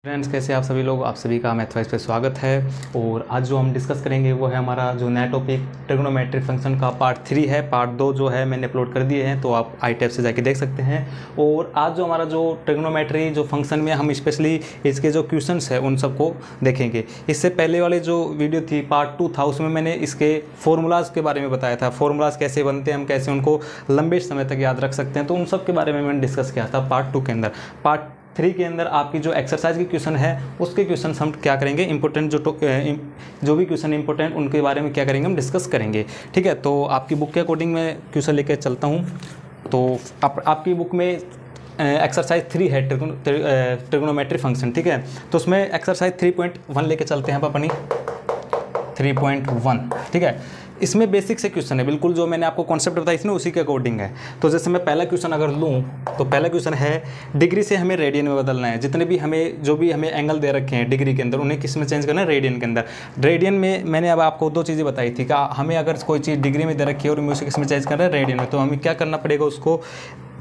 Friends, कैसे आप सभी लोग। आप सभी का मैथवाइज पे स्वागत है। और आज जो हम डिस्कस करेंगे वो है हमारा जो नया टॉपिक ट्रिग्नोमेट्रिक फंक्शन का पार्ट 3 है। पार्ट 2 जो है मैंने अपलोड कर दिए हैं, तो आप ITAP से जाके देख सकते हैं। और आज जो हमारा जो ट्रिग्नोमेट्री जो फंक्शन में हम स्पेशली इसके जो क्वेश्चंस है उन सबको देखेंगे। इससे पहले वाले जो वीडियो थी पार्ट 2 था, उसमें मैंने इसके फॉर्मूलाज़ के बारे में बताया था। फॉर्मूलाज़ कैसे बनते हैं, हम कैसे उनको लंबे समय तक याद रख सकते हैं, तो उन सब के बारे में मैंने डिस्कस किया था पार्ट 2 के अंदर। पार्ट 3 के अंदर आपकी जो एक्सरसाइज की क्वेश्चन है उसके क्वेश्चन हम क्या करेंगे, इंपॉर्टेंट जो भी क्वेश्चन इंपॉर्टेंट उनके बारे में क्या करेंगे, हम डिस्कस करेंगे। ठीक है, तो आपकी बुक के अकॉर्डिंग मैं क्वेश्चन लेकर चलता हूँ। तो आपकी बुक में एक्सरसाइज 3 है ट्रिग्नोमेट्री फंक्शन। ठीक है, तो उसमें एक्सरसाइज 3.1 लेके चलते हैं अपनी 3.1। ठीक है, इसमें बेसिक से क्वेश्चन है, बिल्कुल जो मैंने आपको कॉन्सेप्ट बताई थी ना उसी के अकॉर्डिंग है। तो जैसे मैं पहला क्वेश्चन अगर लूँ तो पहला क्वेश्चन है डिग्री से हमें रेडियन में बदलना है। जितने भी हमें जो भी हमें एंगल दे रखे हैं डिग्री के अंदर, उन्हें किस में चेंज करना है, रेडियन के अंदर। रेडियन में मैंने अब आपको 2 चीज़ें बताई थी कि हमें अगर कोई चीज़ डिग्री में दे रखी है और हमें उसे किस में चेंज करना है, रेडियन में, तो हमें क्या करना पड़ेगा, उसको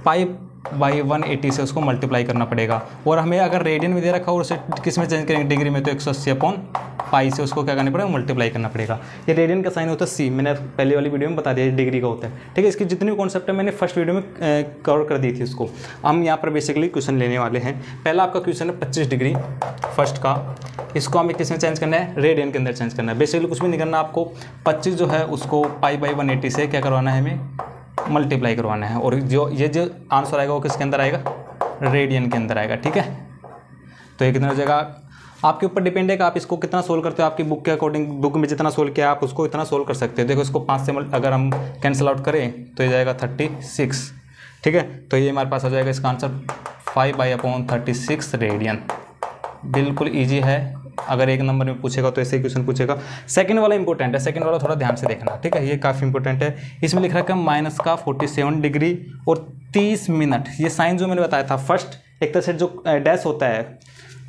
π/180 से उसको मल्टीप्लाई करना पड़ेगा। और हमें अगर रेडियन में दे रखा हो और उसे किस में चेंज करेंगे, डिग्री में, तो 180/π से उसको क्या करना पड़ेगा, मल्टीप्लाई करना पड़ेगा। ये रेडियन का साइन होता है C, मैंने पहले वाली वीडियो में बता दिया डिग्री का होता है। ठीक है, इसकी जितनी भी कॉन्सेप्ट है मैंने फर्स्ट वीडियो में कवर कर दी थी उसको। हम यहाँ पर बेसिकली क्वेश्चन लेने वाले हैं। पहला आपका क्वेश्चन है 25 डिग्री फर्स्ट का, इसको हमें किस में चेंज करना है, रेडियन के अंदर चेंज करना है। बेसिकली कुछ भी नहीं करना, आपको 25 जो है उसको π/180 से क्या करवाना है, हमें मल्टीप्लाई करवाना है। और जो आंसर आएगा वो किसके अंदर आएगा, रेडियन के अंदर आएगा। ठीक है, तो ये कितना हो जाएगा, आपके ऊपर डिपेंड है कि आप इसको कितना सोल्व करते हो। आपकी बुक के अकॉर्डिंग, बुक में जितना सोल्व किया आप उसको इतना सोल्व कर सकते हो। देखो, इसको 5 से अगर हम कैंसिल आउट करें तो ये जाएगा 36। ठीक है, तो ये हमारे पास आ जाएगा इसका आंसर 5/36 रेडियन। बिल्कुल ईजी है, अगर एक नंबर में पूछेगा तो ऐसे ही क्वेश्चन पूछेगा। सेकंड वाला इंपॉर्टेंट है, सेकंड वाला थोड़ा ध्यान से देखना। ठीक है, ये काफ़ी इंपॉर्टेंट है। इसमें लिख रखा है -47 डिग्री और 30 मिनट। ये साइन जो मैंने बताया था फर्स्ट, एक तरह से जो डैश होता है,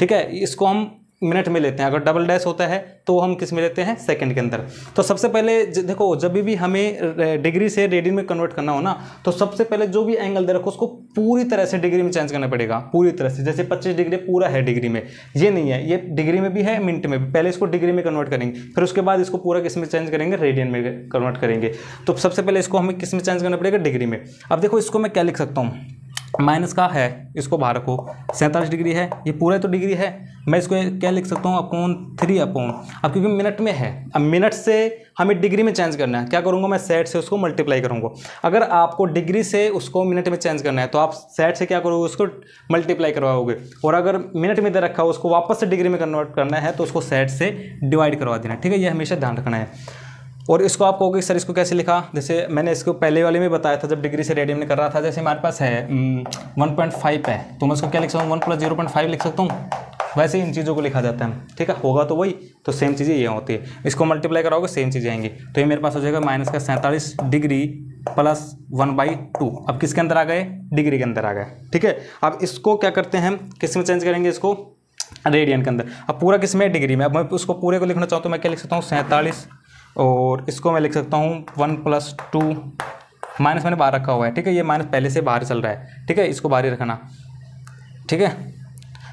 ठीक है, इसको हम मिनट में लेते हैं। अगर डबल डैश होता है तो हम किस में लेते हैं, सेकंड के अंदर। तो सबसे पहले देखो, जब भी हमें डिग्री से रेडियन में कन्वर्ट करना हो ना, तो सबसे पहले जो भी एंगल दे रखो उसको पूरी तरह से डिग्री में चेंज करना पड़ेगा, पूरी तरह से। जैसे 25 डिग्री पूरा है डिग्री में, ये नहीं है, ये डिग्री में भी है, मिनट में भी। पहले इसको डिग्री में कन्वर्ट करेंगे, फिर उसके बाद इसको पूरा किस में चेंज करेंगे, रेडियन में कन्वर्ट करेंगे। तो सबसे पहले इसको हमें किस में चेंज करना पड़ेगा, डिग्री में। अब देखो, इसको मैं क्या लिख सकता हूँ, माइनस का है, इसको बाहर रखो, 47 डिग्री है, ये पूरा तो डिग्री है, मैं इसको क्या लिख सकता हूँ, /3। अब क्योंकि मिनट में है, अब मिनट से हमें डिग्री में चेंज करना है, क्या करूँगा मैं, सेट से उसको मल्टीप्लाई करूँगा। अगर आपको डिग्री से उसको मिनट में चेंज करना है तो आप सेट से क्या करोगे, उसको मल्टीप्लाई करवाओगे। और अगर मिनट में दे रखा हो उसको वापस से डिग्री में कन्वर्ट करना है तो उसको सेट से डिवाइड करवा देना। ठीक है, ये हमेशा ध्यान रखना है। और इसको आप कहोगे सर इसको कैसे लिखा, जैसे मैंने इसको पहले वाले में बताया था जब डिग्री से रेडियन में कर रहा था। जैसे हमारे पास है 1.5 है, तो मैं इसको क्या लिख सकता हूँ, 1 + 0.5 लिख सकता हूँ। वैसे ही इन चीज़ों को लिखा जाता है। ठीक है, होगा तो वही, तो सेम चीज़ें ये होती है। इसको मल्टीप्लाई कराओगे सेम चीज़ें आएंगी। तो ये मेरे पास हो जाएगा -47 डिग्री + 1/2। अब किसके अंदर आ गए, डिग्री के अंदर आ गए। ठीक है, अब इसको क्या करते हैं, किस में चेंज करेंगे, इसको रेडियन के अंदर। अब पूरा किस में, डिग्री में। अब मैं उसको पूरे को लिखना चाहूँ तो मैं क्या लिख सकता हूँ, 47, और इसको मैं लिख सकता हूँ 1 + 2, माइनस मैंने बाहर रखा हुआ है। ठीक है, ये माइनस पहले से बाहर चल रहा है। ठीक है, इसको बाहर ही रखना। ठीक है,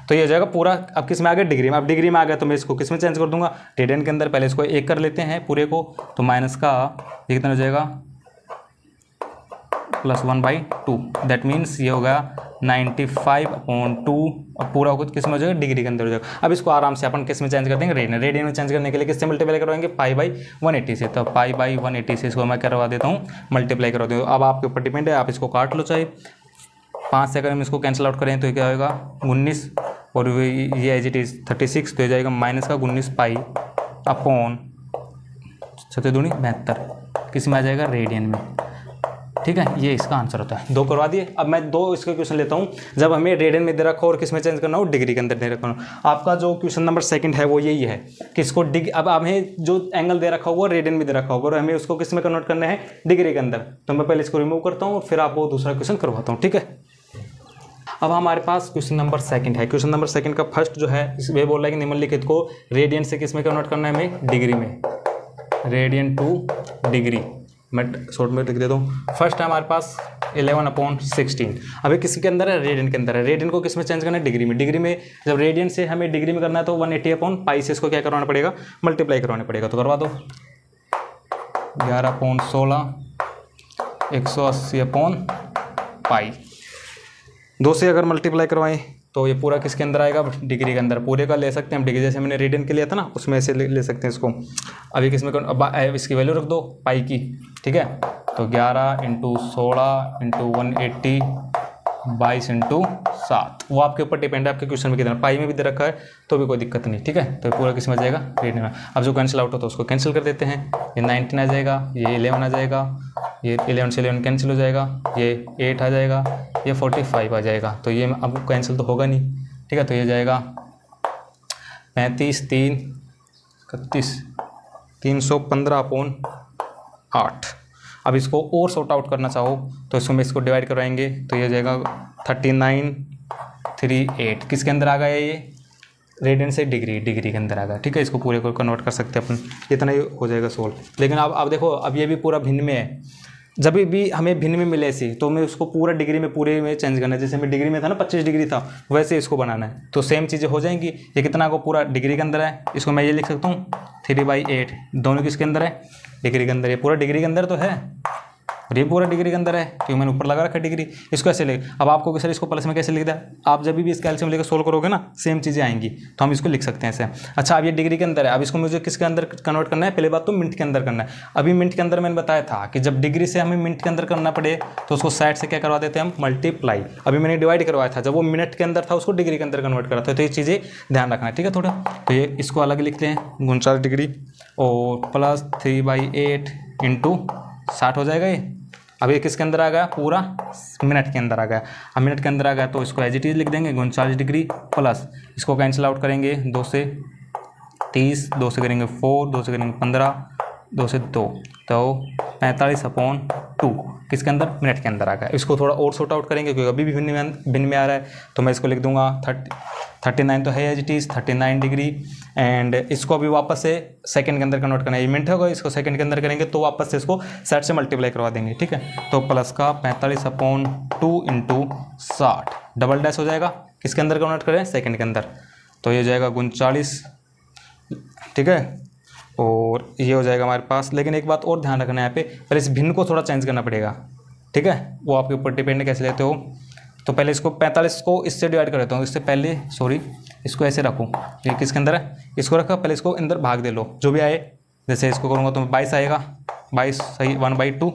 तो ये हो जाएगा पूरा। अब किस में आ गया, डिग्री में। अब डिग्री में आ गया तो मैं इसको किस में चेंज कर दूंगा, रेडियन के अंदर। पहले इसको 1 कर लेते हैं पूरे को, तो माइनस का ये कितना हो जाएगा, +1/2। दैट मीन्स ये होगा 95/2। अब पूरा कुछ किस में हो जाएगा, डिग्री के अंदर हो जाएगा। अब इसको आराम से अपन किस में चेंज कर देंगे, रेडियन। रेडियन में चेंज करने के लिए किससे मल्टीप्लाई करवाएंगे, π/180 से। तो π/180 से इसको मैं करवा देता हूँ, मल्टीप्लाई करवा देता हूँ। अब आपके ऊपर डिपेंड है, आप इसको काट लो चाहे। 5 से अगर हम इसको कैंसिल आउट करें तो क्या होगा, 19, और ये एज इट इज़ 36, तो ये जाएगा -19π/7×72 किस में आ जाएगा, रेडियन में। ठीक है, ये इसका आंसर होता है। 2 करवा दिए। अब मैं 2 इसके क्वेश्चन लेता हूँ जब हमें रेडियन में दे रखा हो और किस में चेंज करना हो, डिग्री के अंदर दे रखा हो। आपका जो क्वेश्चन नंबर 2 है वो यही है कि इसको अब हमें जो एंगल दे रखा होगा रेडियन में दे रखा होगा और हमें उसको किस में कन्वर्ट करना है, डिग्री के अंदर। तो मैं पहले इसको रिमूव करता हूँ और फिर आपको दूसरा क्वेश्चन करवाता हूँ। ठीक है, अब हमारे पास क्वेश्चन नंबर 2 है। क्वेश्चन नंबर 2 का फर्स्ट जो है वे बोल रहा है कि निम्नलिखित को रेडियन से किस में कन्वर्ट करना है, हमें डिग्री में, रेडियन टू डिग्री। मैं शॉर्ट में लिख देता हूँ। फर्स्ट है हमारे पास 11/16। अभी किसके अंदर है, रेडियन के अंदर है। रेडियन को किस में चेंज करना है, डिग्री में। डिग्री में जब रेडियन से हमें डिग्री में करना है तो 180/पाई से इसको क्या करवाना पड़ेगा, मल्टीप्लाई करवाना पड़ेगा। तो करवा दो 11/16 180/पाई। 2 से अगर मल्टीप्लाई करवाएं तो ये पूरा किसके अंदर आएगा, डिग्री के अंदर। पूरे का ले सकते हैं हम डिग्री, जैसे मैंने रेडियन के लिया था ना उसमें से ले सकते हैं इसको। अभी किसमें अब इसकी वैल्यू रख दो पाई की, ठीक है। तो 11 × 16 × 180 22 × 7, वो आपके ऊपर डिपेंड है आपके क्वेश्चन में कितना। पाई में भी दे रखा है तो भी कोई दिक्कत नहीं, ठीक है। तो पूरा किस में आ जाएगा, रेडियन में। अब जो कैंसिल आउट होता है उसको कैंसिल कर देते हैं। ये 19 आ जाएगा, ये 11 आ जाएगा, ये 11 से 11 कैंसिल हो जाएगा, ये 8 आ जाएगा, ये 45 आ जाएगा। तो ये अब कैंसिल तो होगा नहीं, ठीक है। तो ये जाएगा 35 3 31 315/8। अब इसको और सॉर्ट आउट करना चाहो तो इसको में इसको डिवाइड करवाएंगे तो ये जाएगा 3938। किसके अंदर आ गया ये, रेडियन से डिग्री के अंदर आ गया, ठीक है। इसको पूरे को कन्वर्ट कर सकते हैं अपन, इतना ही हो जाएगा सोल्व। लेकिन अब देखो, अब ये भी पूरा भिन्न में है। जब भी हमें भिन्न में मिले सी तो हमें उसको पूरा डिग्री में पूरे में चेंज करना है। जैसे हमें डिग्री में था ना 25 डिग्री था, वैसे इसको बनाना है तो सेम चीज़ें हो जाएंगी। ये कितना को पूरा डिग्री के अंदर है, इसको मैं ये लिख सकता हूँ 3/8। दोनों किसके अंदर है, डिग्री के अंदर। ये पूरा डिग्री के अंदर तो है और ये पूरा डिग्री के अंदर है क्योंकि मैंने ऊपर लगा रखा है डिग्री। इसको ऐसे लिख, अब आपको कि सर इसको प्लस में कैसे लिख दिया, आप जब भी इसका एलसीएम लेकर सोल्व करोगे ना सेम चीज़ें आएंगी, तो हम इसको लिख सकते हैं ऐसे। अच्छा, अब ये डिग्री के अंदर है, अब इसको मुझे किसके अंदर कन्वर्ट करना है, पहले बात तो मिनट के अंदर करना है। अभी मिनट के अंदर मैंने बताया था कि जब डिग्री से हमें मिनट के अंदर करना पड़े तो उसको साइड से क्या करवा देते हैं हम, मल्टीप्लाई। अभी मैंने डिवाइड करवाया था, जब वो मिनट के अंदर था उसको डिग्री के अंदर कन्वर्ट करा था। तो ये चीज़ें ध्यान रखना है, ठीक है थोड़ा। तो ये इसको अलग लिखते हैं 49 डिग्री और प्लस 3/8 × 60 हो जाएगा ये। अब ये किसके अंदर आ गया, पूरा मिनट के अंदर आ गया। अब मिनट के अंदर आ गया तो इसको एज इट इज लिख देंगे 39 डिग्री प्लस, इसको कैंसिल आउट करेंगे 2 से 30, 2 से करेंगे 4, 2 से करेंगे 15, 2 से 2, तो 45/2 किसके अंदर, मिनट के अंदर आ गया। इसको थोड़ा और सॉर्ट आउट करेंगे क्योंकि अभी भी भिन्न में आ रहा है। तो मैं इसको लिख दूंगा 39 तो है as it is 39 degree and इसको अभी वापस से सेकंड के अंदर कन्वर्ट करना है। ये मिनट होगा, इसको सेकंड के अंदर करेंगे तो वापस से इसको साइड से मल्टीप्लाई करवा देंगे, ठीक है। तो प्लस का 45/2 × 60 डबल डैश हो जाएगा, किसके अंदर कन्वर्ट करें, सेकंड के अंदर। तो ये हो जाएगा 39, ठीक है। और ये हो जाएगा हमारे पास। लेकिन एक बात और ध्यान रखना है यहाँ पे, पहले इस भिन्न को थोड़ा चेंज करना पड़ेगा, ठीक है। वो आपके ऊपर डिपेंड कैसे लेते हो। तो पहले इसको 45 को इससे डिवाइड कर देता हूँ, इससे पहले सॉरी इसको ऐसे रखूँ, ये किसके अंदर है, इसको रखा, पहले इसको अंदर भाग दे लो जो भी आए। जैसे इसको करूँगा तो 22 आएगा, 22 सही 1/2,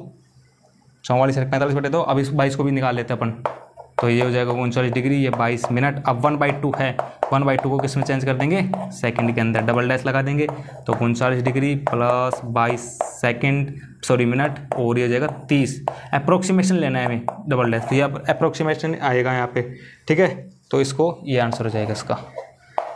44 45 बटे 2। अब इस 22 को भी निकाल लेते हैं अपन, तो ये हो जाएगा 39 डिग्री, ये 22 मिनट। अब 1/2 है, 1/2 को किस में चेंज कर देंगे, सेकंड के अंदर, डबल डैश लगा देंगे। तो 39 degree plus 22 second sorry minute और ये हो जाएगा 30। अप्रोक्सीमेशन लेना है हमें, डबल डैश, तो ये अप्रोक्सीमेशन आएगा यहाँ पे, ठीक है। तो इसको ये आंसर हो जाएगा इसका,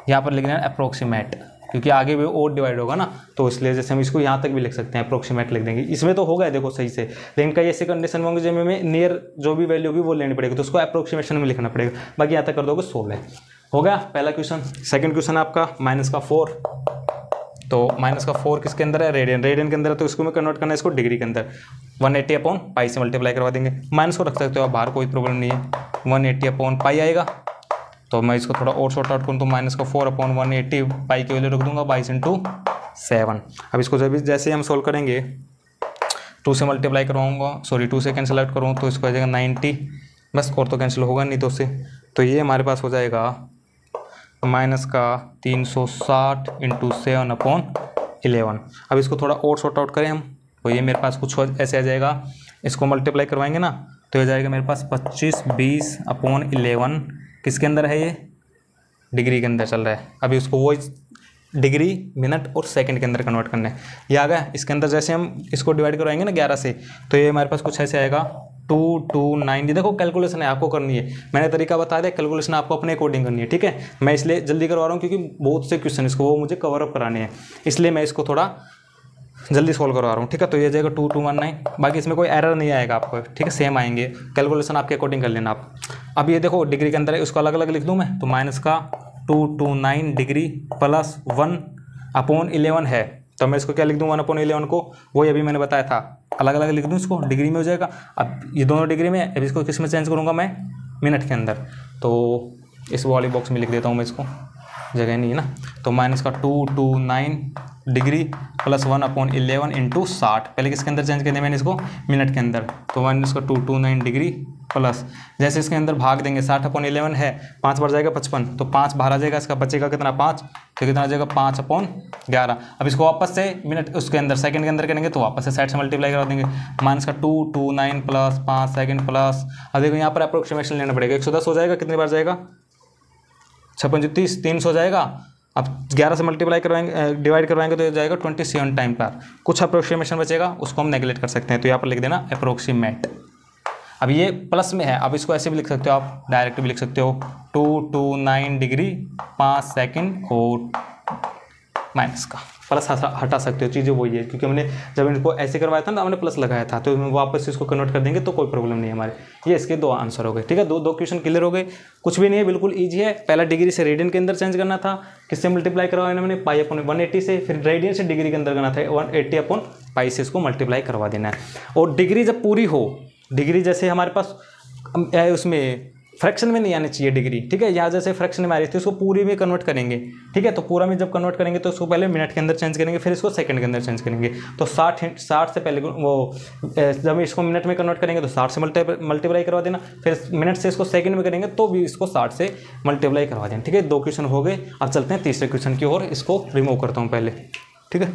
यहाँ पर लिखना है अप्रोक्सीमेट क्योंकि आगे भी और डिवाइड होगा ना, तो इसलिए जैसे हम इसको यहाँ तक भी लिख सकते हैं, अप्रोक्सीमेट लिख देंगे। इसमें तो होगा देखो सही से, लेकिन कई ऐसे कंडीशन होंगे जिनमें नियर जो भी वैल्यू होगी वो लेनी पड़ेगी, तो उसको अप्रोक्सीमेशन में लिखना पड़ेगा। बाकी यहाँ तक कर दोगे 16 हो गया पहला क्वेश्चन। सेकंड क्वेश्चन आपका -4। तो -4 किसके अंदर है, रेडियन के अंदर है, तो इसको में कन्वर्ट करना है इसको डिग्री के अंदर। 180/पाई से मल्टीप्लाई करवा देंगे, माइनस को रख सकते हो आप बाहर, कोई प्रॉब्लम नहीं है। 180/पाई आएगा, तो मैं इसको थोड़ा और शॉर्ट आउट करूँ तो -4/180 पाई की वैल्यू रख दूंगा 22 × 7। अब इसको जैसे हम सोल्व करेंगे 2 से मल्टीप्लाई करवाऊंगा, सॉरी 2 से कैंसिल आउट करूँ तो इसको आ जाएगा 90, बस और तो कैंसिल होगा नहीं 2 से। तो ये हमारे पास हो जाएगा -360 × 7/11। अब इसको थोड़ा और शॉर्ट आउट करें हम तो ये मेरे पास कुछ ऐसे आ जाएगा, इसको मल्टीप्लाई करवाएंगे ना तो ये जाएगा मेरे पास 25 20/11 किसके अंदर है, ये डिग्री के अंदर चल रहा है। अभी उसको वो डिग्री मिनट और सेकंड के अंदर कन्वर्ट करना है, ये आ गया। इसके अंदर जैसे हम इसको डिवाइड करवाएंगे ना 11 से, तो ये हमारे पास कुछ ऐसे आएगा 229। देखो कैलकुलेशन है, आपको करनी है, मैंने तरीका बता दिया, कैलकुलेशन आपको अपने अकॉर्डिंग करनी है, ठीक है। मैं इसलिए जल्दी करवा रहा हूँ क्योंकि बहुत से क्वेश्चन इसको वो मुझे कवर अप कराने हैं, इसलिए मैं इसको थोड़ा जल्दी सोल्व करवा रहा हूँ, ठीक है। तो ये जाएगा 2219, बाकी इसमें कोई एरर नहीं आएगा आपको, ठीक है, सेम आएंगे। कैलकुलेशन आपके अकॉर्डिंग कर लेना आप। अब ये देखो डिग्री के अंदर है, उसको अलग अलग लिख दूँ मैं, तो -229 डिग्री प्लस 1/11 है, तो मैं इसको क्या लिख दूँ 1/11 को, वही अभी मैंने बताया था, अलग अलग लिख दूँ इसको, डिग्री में हो जाएगा। अब ये दोनों डिग्री में, अब इसको किस में चेंज करूँगा मैं, मिनट के अंदर। तो इस वाली बॉक्स में लिख देता हूँ मैं इसको, जगह नहीं है ना। तो माइनस का 229 डिग्री प्लस 1/11 इंटू 60, पहले किसके अंदर चेंज कर दिया मैंने इसको, मिनट के अंदर। तो माइनस का 229 डिग्री प्लस, जैसे इसके अंदर भाग देंगे 60/11 है, 5 बार जाएगा 55, तो 5 बाहर आ जाएगा, इसका बचेगा कितना 5, तो कितना आ जाएगा 5/11। अब इसको वापस से मिनट उसके अंदर सेकंड के अंदर करेंगे तो वापस से 60 से मल्टीप्लाई करा देंगे। माइनस का 229 प्लस 5 सेकंड प्लस, अब देखो यहाँ पर अप्रोक्सीमेशन लेना पड़ेगा, 110 हो जाएगा, कितनी बार जाएगा 56 300 जाएगा। अब 11 से मल्टीप्लाई करवाएंगे, डिवाइड करवाएंगे तो ये जाएगा 27 टाइम पर। कुछ अप्रोक्सीमेशन बचेगा, उसको हम नेगलेक्ट कर सकते हैं, तो यहाँ पर लिख देना अप्रोक्सीमेट। अब ये प्लस में है, अब इसको ऐसे भी लिख सकते हो आप, डायरेक्ट भी लिख सकते हो 229 डिग्री 5 सेकंड और माइनस का प्लस हटा सकते हो, चीज़ें वही है, क्योंकि हमने जब इनको ऐसे करवाया था ना हमने प्लस लगाया था, तो वापस इसको कन्वर्ट कर देंगे तो कोई प्रॉब्लम नहीं है हमारे। ये इसके 2 आंसर हो गए, ठीक है, दो क्वेश्चन क्लियर हो गए, कुछ भी नहीं है, बिल्कुल ईजी है। पहला डिग्री से रेडियन के अंदर चेंज करना था, किससे मल्टीप्लाई करवाना मैंने, पाई/180 से, फिर रेडियन से डिग्री के अंदर करना था 180/पाई से, इसको मल्टीप्लाई करवा देना है। और डिग्री जब पूरी हो, डिग्री जैसे हमारे पास उसमें फ्रैक्शन में नहीं आनी चाहिए डिग्री, ठीक है, यहाँ जैसे फ्रैक्शन में आ रही थी उसको पूरी में कन्वर्ट करेंगे, ठीक है। तो पूरा में जब कन्वर्ट करेंगे तो उसको पहले मिनट के अंदर चेंज करेंगे, फिर इसको सेकंड के अंदर चेंज करेंगे। तो 60 से पहले वो जब इसको मिनट में कन्वर्ट करेंगे तो 60 से मल्टीप्लाई करवा देना, फिर मिनट से इसको सेकंड में करेंगे तो भी इसको 60 से मल्टीप्लाई करवा देना, ठीक है। 2 क्वेश्चन हो गए। अब चलते हैं तीसरे क्वेश्चन की ओर, इसको रिमूव करता हूँ पहले, ठीक है।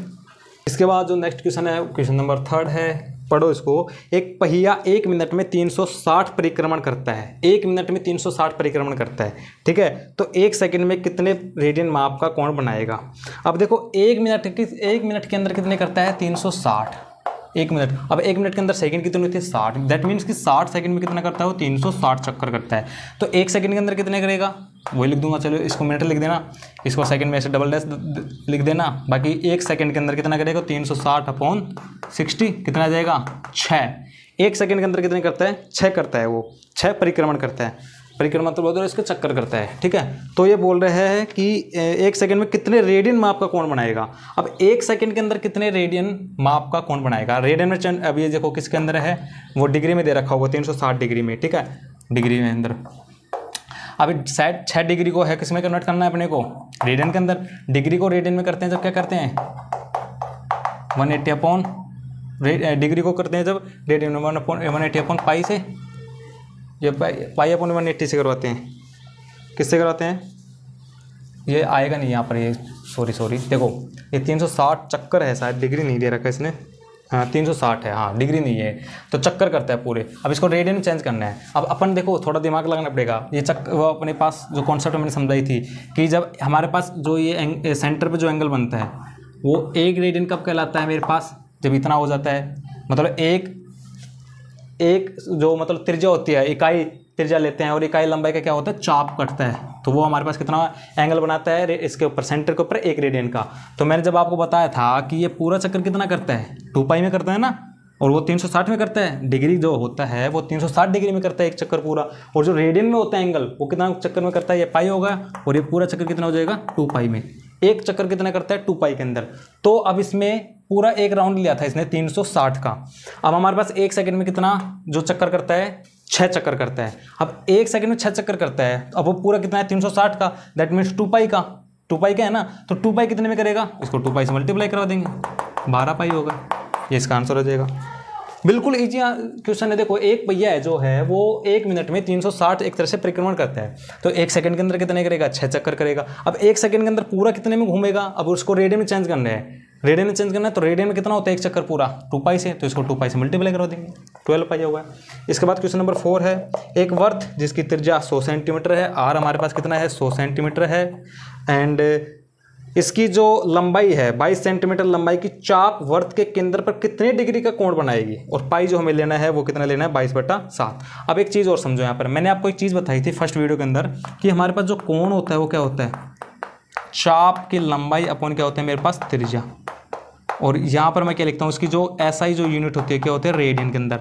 इसके बाद जो नेक्स्ट क्वेश्चन है, क्वेश्चन नंबर 3 है, पढ़ो इसको। एक पहिया 1 मिनट में 360 परिक्रमण करता है, 1 मिनट में 360 परिक्रमण करता है, ठीक है। तो 1 सेकंड में कितने रेडियन माप का कोण बनाएगा। अब देखो 1 मिनट के अंदर कितने करता है 360, 1 मिनट। अब 1 मिनट के अंदर सेकंड कितने होते हैं 60, दैट मीन्स कि 60 सेकंड में कितना करता है वो 360 चक्कर करता है। तो 1 सेकंड के अंदर कितने करेगा वही लिख दूंगा, चलो इसको मिनट लिख देना, इसको सेकंड में ऐसे डबल डैश लिख देना। बाकी 1 सेकंड के अंदर कितना करेगा 360/60 कितना आ जाएगा 6। 1 सेकंड के अंदर कितने करता है 6 करता है, वो 6 परिक्रमण करता है। परिक्रमा तो बोलते हैं इसके चक्कर करता है, ठीक है। तो ये बोल रहे हैं कि 1 सेकंड में कितने रेडियन माप का कोण बनाएगा। अब 1 सेकंड के अंदर कितने रेडियन माप का कोण बनाएगा, रेडियन में अब ये देखो किसके अंदर है, वो डिग्री में दे रखा होगा 360 डिग्री में, ठीक है, डिग्री में अंदर। अभी 6 डिग्री को है किस में कन्वर्ट करना है अपने को, रेडियन के अंदर। डिग्री को रेडियन में करते हैं जब क्या करते हैं 180 डिग्री को करते हैं जब रेडियन में 180/पाई से, ये पाई/180 से करवाते हैं। किससे करवाते हैं ये आएगा नहीं यहाँ पर, ये सॉरी देखो ये 360 चक्कर है, शायद डिग्री नहीं दे रखा इसने, हाँ 360 है, हाँ डिग्री नहीं है, तो चक्कर करता है पूरे। अब इसको रेडियन में चेंज करना है। अब अपन देखो थोड़ा दिमाग लगाना पड़ेगा, ये चक्कर वो अपने पास जो कॉन्सेप्ट मैंने समझाई थी कि जब हमारे पास जो ये सेंटर पे जो एंगल बनता है वो 1 रेडियन कब कहलाता है मेरे पास, जब इतना हो जाता है, मतलब एक जो मतलब त्रिज्या होती है, इकाई त्रिज्या लेते हैं और इकाई लंबाई का क्या होता है चाप कटता है, तो वो हमारे पास कितना एंगल बनाता है इसके ऊपर, सेंटर के ऊपर 1 रेडियन का। तो मैंने जब आपको बताया था कि ये पूरा चक्कर कितना करता है 2 में करता है ना, और वो 360 में करता है। डिग्री जो होता है वो 360 डिग्री में करता है एक चक्कर पूरा, और जो रेडियन में होता है एंगल वो कितना चक्कर में करता है, ये पाई होगा, और ये पूरा चक्कर कितना हो जाएगा 2 में। एक चक्कर कितना करता है 2 के अंदर। तो अब इसमें पूरा एक राउंड लिया था इसने 360 का। अब हमारे पास 1 सेकंड में कितना जो चक्कर करता है 6 चक्कर करता है। अब 1 सेकंड में 6 चक्कर करता है, अब वो पूरा कितना है 360 का, दैट मीन्स 2 का 2 है ना, तो 2 कितने में करेगा, इसको 2 से मल्टीप्लाई करवा देंगे 12 होगा, ये इसका आंसर हो जाएगा। बिल्कुल ईजी क्वेश्चन है। देखो एक पहिया है जो है वो 1 मिनट में 360 एक तरह से परिक्रमण करता है, तो 1 सेकंड के अंदर कितने करेगा 6 चक्कर करेगा। अब 1 सेकंड के अंदर पूरा कितने में घूमेगा, अब उसको रेडियन में चेंज करना है, रेडियन में चेंज करना है, तो रेडियन में कितना होता है एक चक्कर पूरा 2 से, तो इसको 2 से मल्टीप्लाई करवा देंगे 12 होगा। इसके बाद क्वेश्चन नंबर 4 है, एक वर्त जिसकी त्रिज्या 100 सेंटीमीटर है, आर हमारे पास कितना है 100 सेंटीमीटर है, एंड इसकी जो लंबाई है 22 सेंटीमीटर लंबाई की चाप वर्त के केंद्र पर कितने डिग्री का कोण बनाएगी, और पाई जो हमें लेना है वो कितना लेना है 22/7। अब एक चीज़ और समझो, यहाँ पर मैंने आपको एक चीज़ बताई थी फर्स्ट वीडियो के अंदर कि हमारे पास जो कोण होता है वो क्या होता है चाप की लंबाई अपन क्या होता है मेरे पास त्रिज्या, और यहाँ पर मैं क्या लिखता हूँ इसकी जो एसआई जो यूनिट होती है क्या होती है रेडियन के अंदर।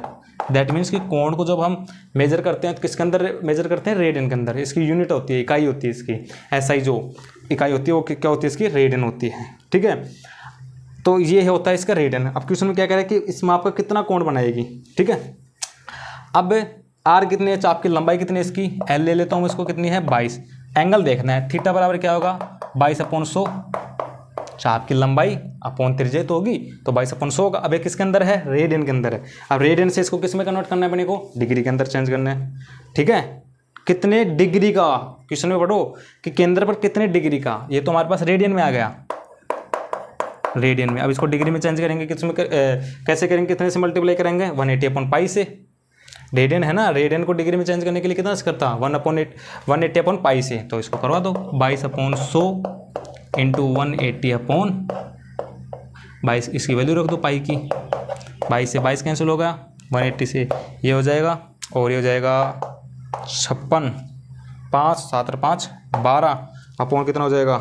दैट मीन्स कि कोण को जब हम मेजर करते हैं तो किसके अंदर मेजर करते हैं रेडियन के अंदर, इसकी यूनिट होती है इकाई होती है इसकी, एसआई जो इकाई होती है वो क्या होती है इसकी रेडियन होती है, ठीक है। तो ये होता है इसका रेडियन। अब क्वेश्चन में क्या कह रहा है कि इस माप का कितना कोण बनाएगी, ठीक है। अब आर कितनी है, चाप की लंबाई कितनी है इसकी, एल ले लेता हूँ इसको, कितनी है 22। एंगल देखना है, थीटा बराबर क्या होगा 22/100, चाप की लंबाई अपॉन त्रिज्या तो होगी, तो 22/100 होगा। अब ये किसके अंदर है, रेडियन के अंदर है। अब रेडियन से इसको किस में कन्वर्ट करना है अपने को, डिग्री के अंदर चेंज करना है, ठीक है। कितने डिग्री का, क्वेश्चन में पढ़ो कि केंद्र पर कितने डिग्री का, ये तो हमारे पास रेडियन में आ गया, रेडियन में। अब इसको डिग्री में चेंज करेंगे, किसमें कैसे करेंगे, कितने से मल्टीप्लाई करेंगे 180/π से, रेडियन है ना, रेडियन को डिग्री में चेंज करने के लिए कितना से करता 180/π से, तो इसको करवा दो 22/100 इंटू 180/22, इसकी वैल्यू रख दो पाई की, 22 से 22 कैंसिल हो गया, 180 से ये हो जाएगा और ये हो जाएगा 56, 5 7 और 5 12 अपॉन कितना हो जाएगा,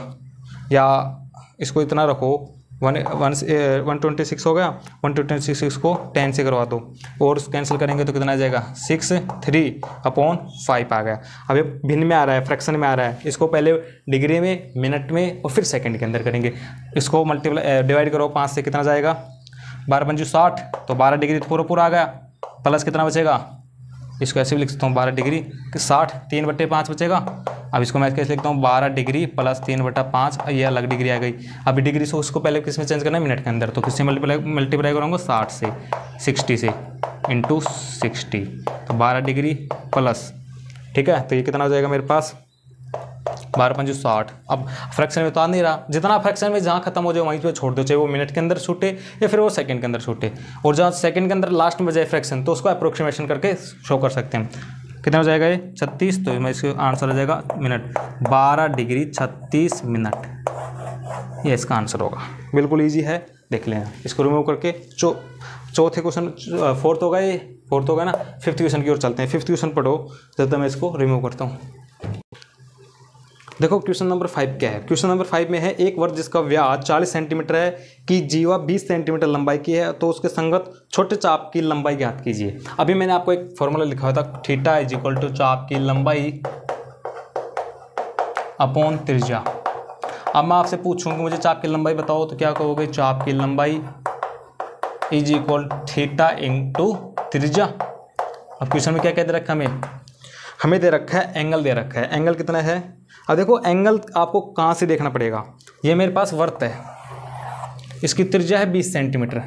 या इसको इतना रखो 126 हो गया, 126 को 10 से करवा दो और कैंसिल करेंगे तो कितना आ जाएगा 63/5 आ गया। अब ये भिन्न में आ रहा है, फ्रैक्शन में आ रहा है, इसको पहले डिग्री में, मिनट में और फिर सेकंड के अंदर करेंगे। इसको मल्टीप्लाई डिवाइड करो 5 से, कितना जाएगा 12×5 = 60, तो 12 डिग्री तो पूरा आ गया, प्लस कितना बचेगा, इसको ऐसे भी लिख सकता हूँ 12 डिग्री 60, 3/5 बचेगा। अब इसको मैं कैसे लिखता हूँ 12 डिग्री प्लस 3/5, ये अलग डिग्री आ गई। अभी डिग्री से उसको पहले किस में चेंज करना है, मिनट के अंदर, तो किससे मल्टीप्लाई करूँगा 60 से, 60 से इंटू 60, तो 12 डिग्री प्लस, ठीक है, तो ये कितना हो जाएगा मेरे पास 12×5 = 60। अब फ्रैक्शन में तो आ नहीं रहा, जितना फ्रैक्शन में जहाँ खत्म हो जाए वहीं पे छोड़ दो, चाहे वो मिनट के अंदर छूटे या फिर वो सेकंड के अंदर छूटे, और जहाँ सेकंड के अंदर लास्ट में जाए फ्रैक्शन तो उसको अप्रोक्सीमेशन करके शो कर सकते हैं। कितना हो जाएगा ये 36, तो मैं इसका आंसर आ जाएगा मिनट, 12 डिग्री 36 मिनट, ये इसका आंसर होगा। बिल्कुल ईजी है, देख लेना। इसको रिमूव करके चौथे क्वेश्चन, फोर्थ होगा ये, फोर्थ होगा ना, फिफ्थ क्वेश्चन की ओर चलते हैं। फिफ्थ क्वेश्चन पढ़ो जब तक मैं इसको रिमूव करता हूँ। देखो क्वेश्चन नंबर 5 क्या है। क्वेश्चन नंबर 5 में है एक वर्ग जिसका व्यास 40 सेंटीमीटर है कि जीवा 20 सेंटीमीटर लंबाई की है, तो उसके संगत छोटे चाप की लंबाई ज्ञात कीजिए। अभी मैंने आपको एक फॉर्मूला लिखा हुआ था, थीटा = चाप की लंबाई अपॉन त्रिज्या। अब मैं आपसे पूछूंगा मुझे चाप की लंबाई बताओ, तो क्या कहोगे, चाप की लंबाई = थीटा × त्रिज्या। अब क्वेश्चन में क्या कह दे रखा है, हमें दे रखा है एंगल दे रखा है, एंगल कितना है। अब देखो एंगल आपको कहाँ से देखना पड़ेगा, ये मेरे पास वृत्त है, इसकी त्रिज्या है 20 सेंटीमीटर।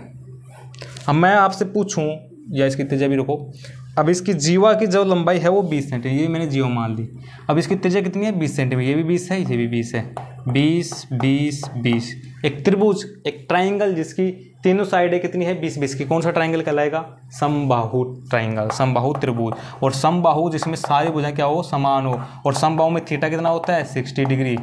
अब मैं आपसे पूछूं, या इसकी त्रिज्या भी रुको, अब इसकी जीवा की जो लंबाई है वो 20 सेंटीमीटर, ये मैंने जीवा मान ली। अब इसकी त्रिज्या कितनी है 20 सेंटीमीटर, ये भी 20 है, ये भी 20 है, 20 20 20। एक त्रिभुज, एक ट्राइंगल जिसकी तीनों साइडें कितनी है 20 20 की, कौन सा ट्राइंगल कहलाएगा, समबाहु ट्राइंगल, समबाहु त्रिभुज। और समबाहु जिसमें सारी भुजाएं क्या हो, समान हो, और समबाहु में थीटा कितना होता है 60 डिग्री।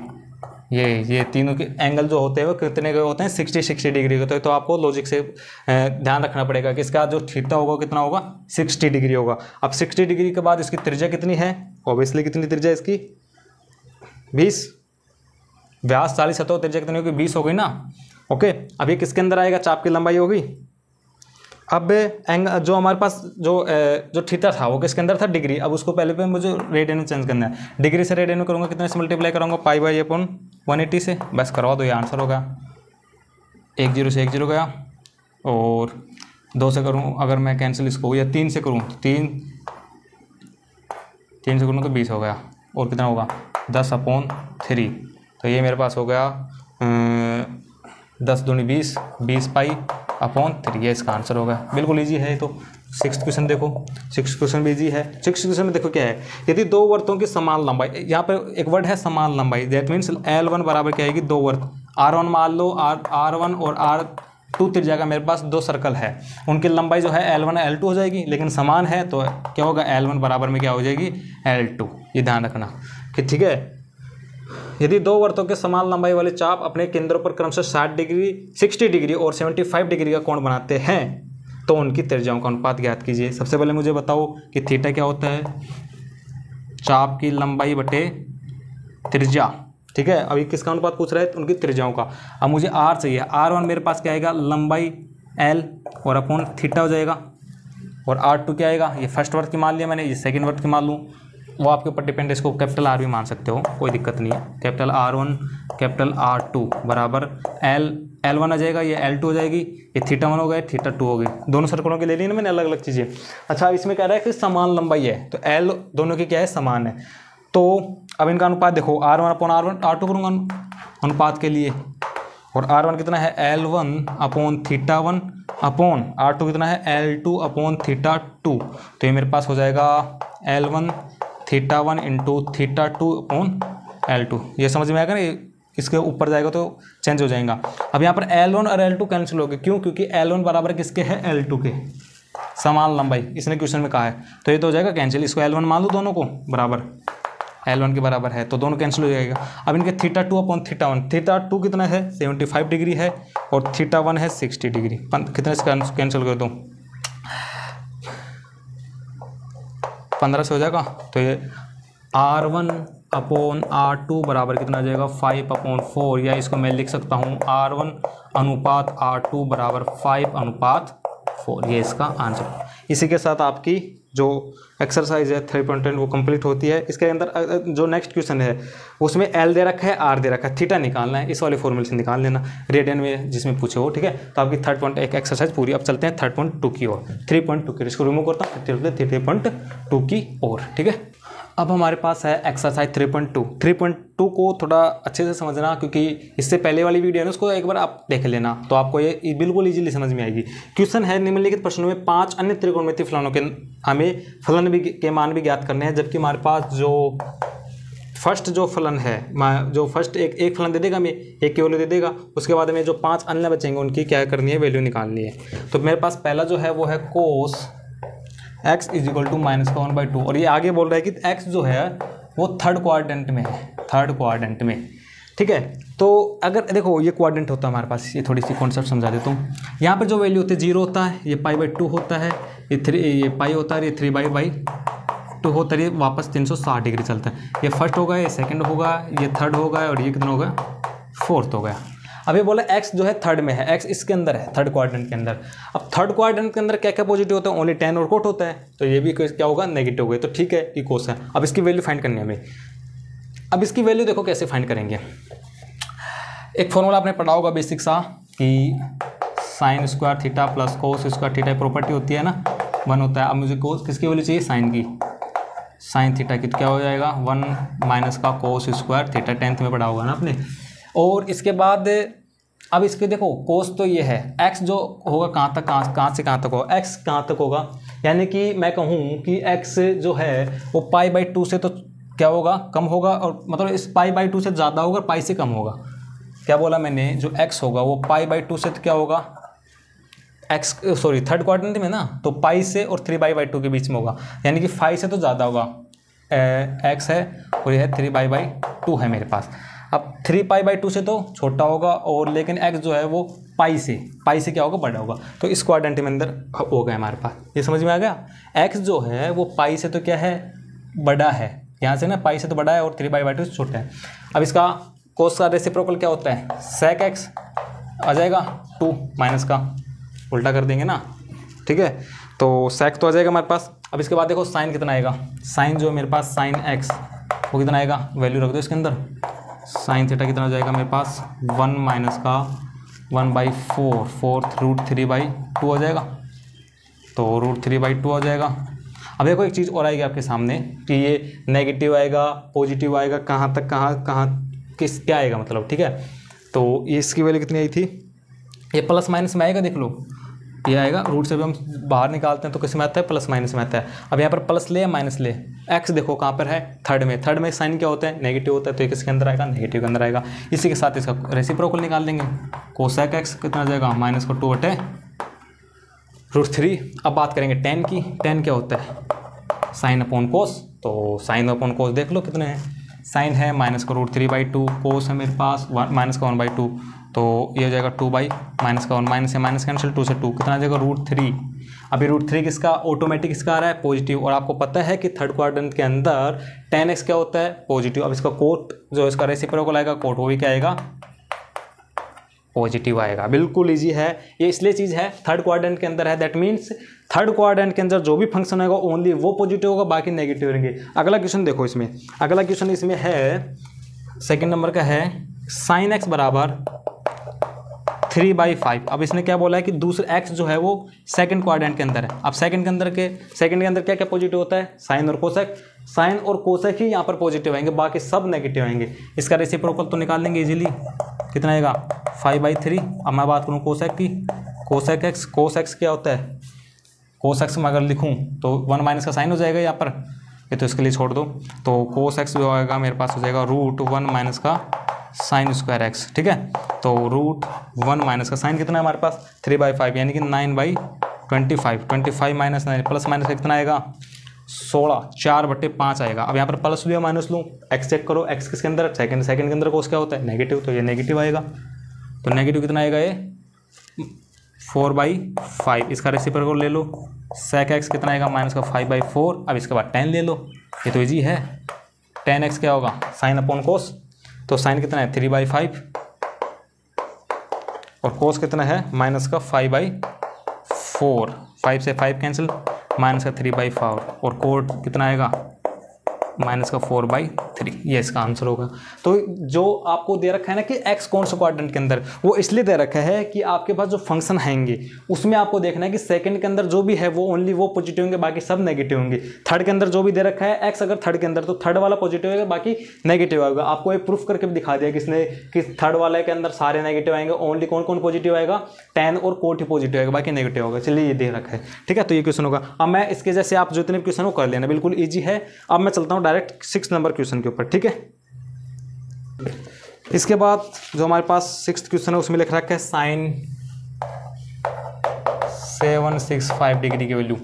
ये तीनों के एंगल जो होते हैं वो कितने के होते हैं 60 डिग्री के होते हैं। तो आपको लॉजिक से ध्यान रखना पड़ेगा कि इसका जो थीटा होगा कितना होगा 60 डिग्री होगा। अब 60 डिग्री के बाद इसकी त्रिज्या कितनी है, ऑब्वियसली कितनी त्रिज्या इसकी 20, व्यास 40 है तो त्रिज्या कितनी होगी 20 हो गई ना। ओके, अब ये किसके अंदर आएगा, चाप की लंबाई होगी। अब एंगल जो हमारे पास जो थीटा था वो किसके अंदर था, डिग्री। अब उसको पहले पे मुझे रेडियन में चेंज करना है, डिग्री से रेडियन में करूँगा, कितने से मल्टीप्लाई करूँगा π/180 से, बस करवा दो, ये आंसर होगा। 1 0 से 1 0 गया, और 2 से करूँ अगर मैं कैंसिल इसको, या 3 से करूँ, 3 से करूँ तो 20 हो गया, और कितना होगा 10/3। तो ये मेरे पास हो गया 10 दूनी 20, 20π/3, ये इसका आंसर होगा। बिल्कुल इजी है। तो 6th क्वेश्चन देखो, 6th क्वेश्चन भी इजी है। 6th क्वेश्चन में देखो क्या है, यदि दो वर्तों की समान लंबाई, यहाँ पर एक वर्ड है समान लंबाई, दैट मीन्स L1 बराबर क्या आएगी, दो वर्त R1 मान लो, R1 और R2 त्रिज्या का मेरे पास दो सर्कल है, उनकी लंबाई जो है L1 L2 हो जाएगी, लेकिन समान है तो क्या होगा L1 बराबर में क्या हो जाएगी L2। ये ध्यान रखना कि ठीक है। यदि दो वर्तों के समान लंबाई वाले चाप अपने केंद्रों पर क्रमशः 60 डिग्री 60 डिग्री और 75 डिग्री का कोण बनाते हैं तो उनकी त्रिज्याओं का अनुपात ज्ञात कीजिए। सबसे पहले मुझे बताओ कि थीटा क्या होता है, चाप की लंबाई बटे त्रिज्या, ठीक है। अभी किसका अनुपात पूछ रहा है, उनकी त्रिज्याओं का। अब मुझे R चाहिए, R1 मेरे पास क्या आएगा, लंबाई L और अपॉन थीटा हो जाएगा, और R2 क्या आएगा, ये फर्स्ट वर्ग की मान लिया मैंने, ये सेकेंड वर्ग की मान लूँ, वो आपके ऊपर डिपेंड है, इसको कैपिटल आर भी मान सकते हो, कोई दिक्कत नहीं है। कैपिटल R1 कैपिटल R2 बराबर L1 आ जाएगा, ये L2 हो जाएगी, ये θ1 हो गया, θ2 हो गई। दोनों सर्कलों के ले ली ना मैंने अलग अलग चीज़ें। अच्छा, अब इसमें कह रहा है कि समान लंबाई है, तो L दोनों की क्या है, समान है। तो अब इनका अनुपात देखो, R1 अपॉन R2 करूँगा अनुपात के लिए, और R1 कितना है, L1 अपॉन θ1 अपॉन R2 कितना है, L2 अपॉन θ2। तो ये मेरे पास हो जाएगा L1 θ1 इंटू θ2 अपॉन L2। ये समझ में आएगा ना, इसके ऊपर जाएगा तो चेंज हो जाएगा। अब यहाँ पर L1 और L2 कैंसिल हो गए, क्यों? क्योंकि L1 बराबर किसके है, L2 के, समान लंबाई इसने क्वेश्चन में कहा है, तो ये तो हो जाएगा कैंसिल। इसको L1 मान लो, दोनों को बराबर L1 के बराबर है, तो दोनों कैंसिल हो जाएगा। अब इनके θ2 अपॉन θ1, θ2 कितना है, 75 डिग्री है, और θ1 है 60 डिग्री। कितने से कैंसिल कर दूँ, 15 से हो जाएगा। तो ये R1 अपॉन R2 बराबर कितना आ जाएगा, 5 अपॉन 4, या इसको मैं लिख सकता हूँ R1 अनुपात R2 बराबर 5 अनुपात 4। ये इसका आंसर। इसी के साथ आपकी जो एक्सरसाइज है 3.10 वो कंप्लीट होती है। इसके अंदर जो नेक्स्ट क्वेश्चन है उसमें L दे रखा है, R दे रखा है, थीटा निकालना है, इस वाले फॉर्मूले से निकाल लेना, रेडियन में जिसमें पूछे हो, ठीक है। तो आपकी 3.1 एक्सरसाइज पूरी। अब चलते हैं 3.2 की ओर, 3.2 की, इसको रिमूव करता हूँ, 3.2 की ओर, ठीक है। अब हमारे पास है एक्सरसाइज 3.2। 3.2 को थोड़ा अच्छे से समझना, क्योंकि इससे पहले वाली वीडियो है ना, उसको एक बार आप देख लेना, तो आपको ये बिल्कुल इजीली समझ में आएगी। क्वेश्चन है, निम्नलिखित प्रश्नों में 5 अन्य त्रिकोणमितीय फलनों के हमें फलन भी के मान भी ज्ञात करने हैं, जबकि हमारे पास जो फर्स्ट जो फलन है, जो फर्स्ट एक फलन दे देगा, हमें एक की वैल्यू दे देगा, उसके बाद हमें जो 5 अन्य बचेंगे उनकी क्या करनी है, वैल्यू निकालनी है। तो मेरे पास पहला जो है वो है कोस x इजिकल टू -1/2, और ये आगे बोल रहा है कि x जो है वो थर्ड क्वाड्रेंट में है, थर्ड क्वाड्रेंट में, ठीक है। तो अगर देखो ये क्वाड्रेंट होता है हमारे पास, ये थोड़ी सी कॉन्सेप्ट समझा देता हूँ। यहाँ पर जो वैल्यू होती है 0 होता है, ये π/2 होता है, ये पाई होता है, ये 3/2 होता है, ये वापस 360 डिग्री चलता है। ये फर्स्ट होगा, ये सेकंड होगा, ये थर्ड होगा, और ये कितना होगा, फोर्थ हो गया। अब ये बोला x जो है थर्ड में है, x इसके अंदर है, थर्ड क्वाड्रेंट के अंदर। अब थर्ड क्वाड्रेंट के अंदर क्या क्या पॉजिटिव होता है, ओनली tan और कोट होता है, तो ये भी क्या होगा, नेगेटिव हो गए, तो ठीक है, ये कोस है। अब इसकी वैल्यू फाइंड करनी है हमें। अब इसकी वैल्यू देखो कैसे फाइंड करेंगे। एक फॉर्मूला आपने पढ़ा होगा बेसिक सा, कि sine square theta plus cos square theta property होती है ना, 1 होता है। अब मुझे कोस किसकी वैल्यू चाहिए, साइन की, साइन थीटा की, तो क्या हो जाएगा, 1 माइनस का कोस स्क्वायर थीटा, 10th में पढ़ा होगा ना आपने। और इसके बाद अब इसके देखो कोस तो ये है, x जो होगा कहाँ से कहाँ तक होगा, x कहाँ तक होगा, यानी कि मैं कहूँ कि x जो है वो π/2 से तो क्या होगा, कम होगा, और मतलब इस π/2 से ज़्यादा होगा, पाई से कम होगा। क्या बोला मैंने, जो x होगा वो π/2 से तो क्या होगा, थर्ड क्वाड्रेंट में ना, तो पाई से और 3/2 के बीच में होगा, यानी कि 5 से तो ज़्यादा होगा, x है, और ये है 3/2 है मेरे पास। अब 3π/2 से तो छोटा होगा, और लेकिन x जो है वो पाई से क्या होगा, बड़ा होगा, तो इस क्वाड्रेंट में अंदर हो गया हमारे पास। ये समझ में आ गया, x जो है वो पाई से तो क्या है, बड़ा है, यहाँ से ना पाई से तो बड़ा है, और 3π/2 से छोटा है। अब इसका कोस का रेसिप्रोकल क्या होता है, sec x आ जाएगा, 2 माइनस का उल्टा कर देंगे ना, ठीक है, तो sec तो आ जाएगा हमारे पास। अब इसके बाद देखो साइन कितना आएगा, साइन जो मेरे पास साइन x वो कितना आएगा, वैल्यू रख दो इसके अंदर, साइन थीटा कितना हो जाएगा मेरे पास, 1 माइनस का 1/4, फोर्थ √3/2 हो जाएगा, तो √3/2 हो जाएगा। अब देखो एक चीज़ और आएगी आपके सामने, कि ये नेगेटिव आएगा, पॉजिटिव आएगा, कहाँ तक क्या आएगा मतलब, ठीक है। तो ये इसकी वैल्यू कितनी आई थी, ये प्लस माइनस में आएगा, देख लो ये आएगा, रूट से भी हम बाहर निकालते हैं तो किस में आता है, प्लस माइनस में आता है। अब यहाँ पर प्लस ले या माइनस ले, x देखो कहाँ पर है, थर्ड में साइन क्या होता है, नेगेटिव होता है, तो ये किसके अंदर आएगा, नेगेटिव के अंदर आएगा। इसी के साथ इसका रेसिप्रोकल निकाल देंगे, कोसेक x कितना आ जाएगा, -2/√3। अब बात करेंगे tan की, tan क्या होता है, साइन अपॉन कोस, तो साइन अपॉन कोस देख लो कितने हैं, साइन है -√3/2, कोस है मेरे पास -1/2, तो ये हो जाएगा 2/, -1 माइनस है, माइनस कैंसिल, 2 से 2 कितना आ जाएगा, √3। अभी √3 किसका, ऑटोमेटिक इसका आ रहा है, पॉजिटिव, और आपको पता है कि थर्ड क्वाड्रेंट के अंदर tan x क्या होता है, पॉजिटिव। अब इसका कोट जो इसका रेसिप्रोकल आएगा, कोट वो भी क्या आएगा, पॉजिटिव आएगा। बिल्कुल इजी है ये, इसलिए चीज़ है थर्ड क्वाड्रेंट के अंदर है, दैट मीन्स थर्ड क्वाड्रेंट के अंदर जो भी फंक्शन होगा ओनली वो पॉजिटिव होगा, बाकी नेगेटिव रहेंगे। अगला क्वेश्चन देखो, इसमें अगला क्वेश्चन इसमें है सेकंड नंबर का है sin x बराबर 3/5। अब इसने क्या बोला है कि दूसरा x जो है वो सेकंड क्वाड्रेंट के अंदर है। अब सेकंड के अंदर क्या क्या पॉजिटिव होता है, साइन और कोसेक। साइन और कोसेक ही यहाँ पर पॉजिटिव आएंगे, बाकी सब नेगेटिव आएंगे। इसका रेसिप्रोकल तो निकाल लेंगे इजीली, कितना आएगा 5/3। अब मैं बात करूँ कोसेक की, कोसेक एक्स, कोस एक्स क्या होता है, कोस एक्स में अगर लिखूँ तो 1 माइनस का साइन हो जाएगा यहाँ पर, ये तो इसके लिए छोड़ दो। तो कोस एक्स जो आएगा मेरे पास हो जाएगा √1 माइनस का साइन स्क्वायर एक्स, ठीक है। तो √1 माइनस का साइन कितना है हमारे पास 3/5 यानी कि 9/25। 25 माइनस 9 प्लस माइनस का कितना आएगा 16, 4/5 आएगा। अब यहाँ पर प्लस लूँ या माइनस लूँ, एक्स चेक करो, एक्स किसके अंदर सेकंड के अंदर कोस क्या होता है नेगेटिव, तो ये नेगेटिव आएगा। तो नेगेटिव कितना आएगा ये 4/5। इसका रेसिप्रोकल ले लो, सेक एक्स कितना आएगा माइनस का 5/4। अब इसके बाद 10 ले लो, ये तो इजी है। 10x क्या होगा साइन अपॉन कोस, तो साइन कितना है 3/5 और कोस कितना है माइनस का 5/4। 5 से 5 कैंसिल, माइनस का 3/4 और कोड कितना आएगा माइनस का 4/3। ये इसका आंसर होगा। तो जो आपको दे रखा है ना कि x कौन सा क्वाड्रेंट के अंदर, वो इसलिए दे रखा है कि आपके पास जो फंक्शन आएंगे उसमें आपको देखना है कि सेकंड के अंदर जो भी है वो ओनली वो पॉजिटिव होंगे, बाकी सब नेगेटिव होंगे। थर्ड के अंदर जो भी दे रखा है x अगर थर्ड के अंदर, तो थर्ड वाला पॉजिटिव होगा बाकी नेगेटिव होगा। आपको एक प्रूफ करके भी दिखा दिया किसने कि थर्ड वाले के अंदर सारे नेगेटिव आएंगे, ओनली कौन कौन पॉजिटिव आएगा 10 और कोट ही पॉजिटिव आएगा, बाकी नेगेटिव होगा। चलिए ये दे रखा है, ठीक है। तो ये क्वेश्चन होगा। अब मैं इसके जैसे आप जो इतने क्वेश्चन वो कर लेना, बिल्कुल ईजी है। अब मैं चलता हूँ डायरेक्ट 6 नंबर क्वेश्चन के ऊपर, ठीक है। इसके बाद जो हमारे पास 6th क्वेश्चन है उसमें लिख रखा है साइन 765 डिग्री की वैल्यू।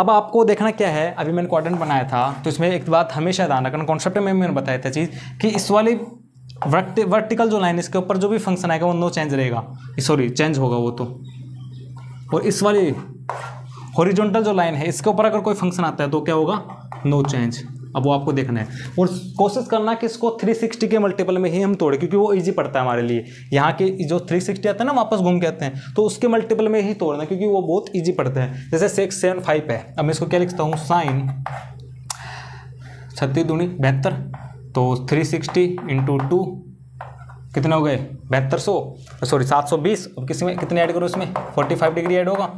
अब आपको देखना क्या है, अभी मैंने क्वाड्रेंट बनाया था तो इसमें एक बात हमेशा ध्यान रखना, कॉन्सेप्ट में मैंने बताया था चीज़ कि इस वाली वर्टिकल जो लाइन है इसके ऊपर जो भी फंक्शन आएगा वो नो चेंज रहेगा, सॉरी चेंज होगा वो तो। और इस वाली हॉरिजॉन्टल जो लाइन है इसके ऊपर अगर कोई फंक्शन आता है तो क्या होगा नो चेंज। अब वो आपको देखना है और कोशिश करना कि इसको 360 के मल्टीपल में ही हम तोड़े, क्योंकि वो इजी पड़ता है हमारे लिए। यहाँ के जो 360 आता है ना वापस घूम के आते हैं, तो उसके मल्टीपल में ही तोड़ना क्योंकि वो बहुत इजी पड़ता है। जैसे 675 है, अब मैं इसको क्या लिखता हूँ साइन 36 दूनी 72, तो 360 × 2 कितने हो गए 7200, सॉरी 720। अब किसी में कितने ऐड करो इसमें 45 डिग्री ऐड होगा,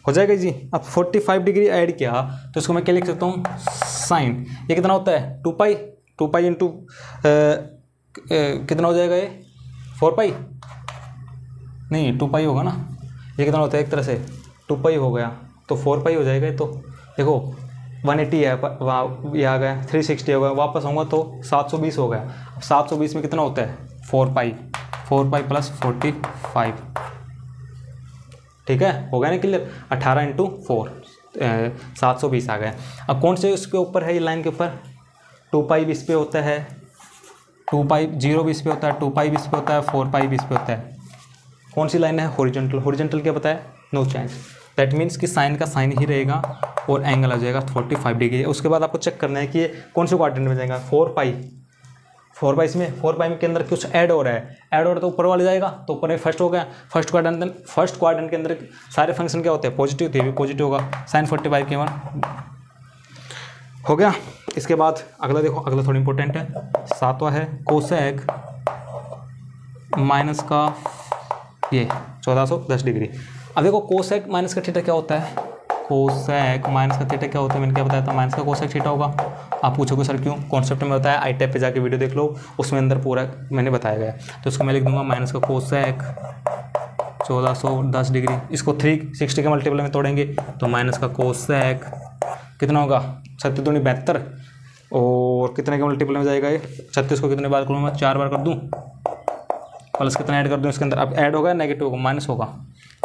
हो जाएगा जी। अब 45 डिग्री ऐड किया तो इसको मैं क्या लिख सकता हूँ साइन, ये कितना होता है 2π इंटू कितना हो जाएगा ये 4π, नहीं 2π होगा ना, ये कितना होता है एक तरह से 2π हो गया तो 4π हो जाएगा। तो देखो 180 है, ये आ गया 360 हो गया, वापस आऊँगा तो 720 हो गया। अब 720 में कितना होता है 4π + 45, ठीक है, हो गया ना क्लियर। 18 × 4 720 आ गया। अब कौन से उसके ऊपर है ये लाइन के ऊपर 2π भी इस पे होता है, 2π 0 भी इस पे होता है, 2π भी इस पे होता है, 4π भी इस पे होता है। कौन सी लाइन है हॉरिजॉन्टल, हॉरिजॉन्टल क्या बताया नो चेंज, दैट मीन्स कि साइन का साइन ही रहेगा और एंगल आ जाएगा 45 डिग्री। उसके बाद आपको चेक करना है कि ये कौन से क्वाड्रेंट में जाएगा 4π इसमें 4π के अंदर कुछ ऐड हो रहा है, ऐड हो रहा है तो ऊपर वाले जाएगा, तो ऊपर फर्स्ट हो गया। फर्स्ट क्वाड्रेंट के अंदर सारे फंक्शन क्या होते हैं पॉजिटिव थे, भी पॉजिटिव होगा। साइन 45 के 1 हो गया। इसके बाद अगला देखो, अगला थोड़ा इंपॉर्टेंट है, 7वां है कोसेक माइनस का ये 1410 डिग्री। अब देखो कोसेक माइनस का थीटा क्या होता है, कोसेक माइनस का थीटा क्या होता है, मैंने क्या बताया था माइनस का कोसेक थीटा होगा। आप पूछोगे सर क्यों, कॉन्सेप्ट में बताया, आई टैप पे जाके वीडियो देख लो, उसमें अंदर पूरा मैंने बताया गया। तो इसको मैं लिख दूंगा माइनस का कोसेक 1410 डिग्री। इसको 360 के मल्टीपल में तोड़ेंगे तो माइनस का कोसेक कितना होगा 37 दूनी 72 और कितने के मल्टीपल में जाएगा ये 36 को कितने बार करूँ मैं 4 बार कर दूँ, प्लस कितना ऐड कर दूँ इसके अंदर, अब ऐड होगा नेगेटिव होगा माइनस होगा,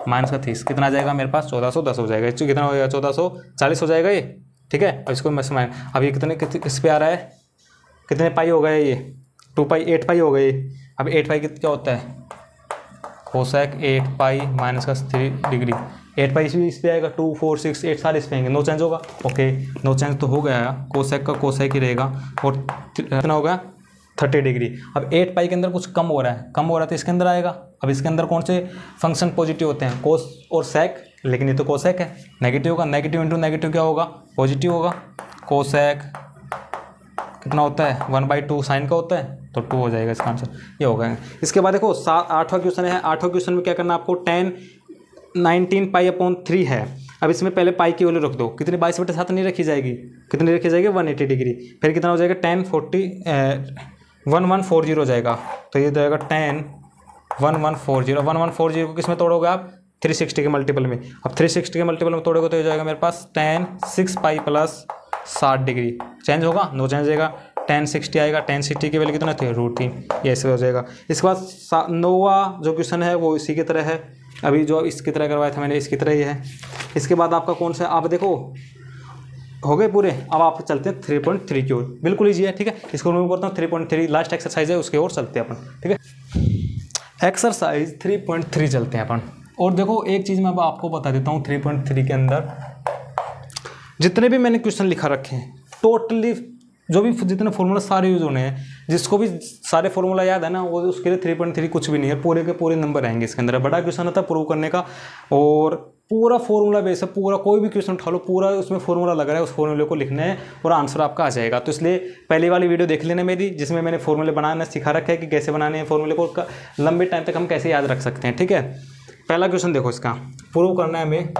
माइनस का 30 कितना आ जाएगा मेरे पास 1410 हो जाएगा। कितना हो जाएगा 1440 हो जाएगा ये, ठीक है। अब इसको मैं समझ, अब ये कितने इस पे आ रहा है, कितने पाई हो गए ये 2π 8π हो गए। अब 8π क्या होता है कोसेक 8π माइनस का 3 डिग्री, 8π इस पे आएगा 2 4 6 8 सारे इस पे आएंगे, नो चेंज होगा। ओके नो चेंज तो हो गया, कोसेक का कोसेक ही रहेगा। और कितना होगा 30 डिग्री। अब 8 पाई के अंदर कुछ कम हो रहा है तो इसके अंदर आएगा। अब इसके अंदर कौन से फंक्शन पॉजिटिव होते हैं, कोस और सेक, लेकिन ये तो कोसेक है, नेगेटिव होगा, नेगेटिव इंटू नेगेटिव क्या होगा, पॉजिटिव होगा। कोसेक कितना होता है 1/2 साइन का होता है, तो 2 हो जाएगा इसका आंसर, ये होगा। इसके बाद देखो 8वां क्वेश्चन है। 8वां क्वेश्चन में क्या करना है आपको, 10 19 पाई/3 है। अब इसमें पहले पाई की वैल्यू रख दो, कितनी 22/7 नहीं रखी जाएगी, कितनी रखी जाएगी 180 डिग्री। फिर कितना हो जाएगा 1140 हो जाएगा, तो ये जाएगा 1140 को किस में तोड़ोगे आप, 360 के मल्टीपल में। अब 360 के मल्टीपल में तोड़ोगे तो ये जाएगा मेरे पास 10 6 पाई प्लस 60 डिग्री। चेंज होगा, नो चेंज जाएगा, 1060 आएगा। 1060 की वैल्यू कितना थी, √3, ये ऐसे हो जाएगा। इसके बाद 9वां जो क्वेश्चन है वो इसी की तरह है, अभी जो इसकी तरह करवाया था मैंने इसकी तरह ही है। इसके बाद आपका कौन सा, आप देखो हो गए पूरे। अब आप चलते हैं 3.3 की ओर, बिल्कुल ईजी है, ठीक है। इसको रिमूव करता हूँ, 3.3 लास्ट एक्सरसाइज है, उसकी ओर चलते हैं अपन, ठीक है। एक्सरसाइज 3.3 चलते हैं अपन। और देखो एक चीज़ मैं अब आपको बता देता हूँ, 3.3 के अंदर जितने भी मैंने क्वेश्चन लिखा रखे हैं, टोटली जो भी जितने फॉर्मूला सारे यूज होने हैं, जिसको भी सारे फॉर्मूला याद है ना, वो उसके लिए 3.3 कुछ भी नहीं है, पूरे के पूरे नंबर आएंगे इसके अंदर। बड़ा क्वेश्चन होता है प्रूव करने का, और पूरा फॉर्मूला बेस है, पूरा कोई भी क्वेश्चन उठा लो, पूरा उसमें फॉर्मूला लग रहा है, उस फॉर्मूले को लिखना है और आंसर आपका आ जाएगा। तो इसलिए पहली वाली वीडियो देख लेना मेरी, जिसमें मैंने फॉर्मूले बनाना सिखा रखा है कि कैसे बनाने हैं फॉर्मूले को, लंबे टाइम तक हम कैसे याद रख सकते हैं, ठीक है। पहला क्वेश्चन देखो, इसका प्रूव करना है हमें,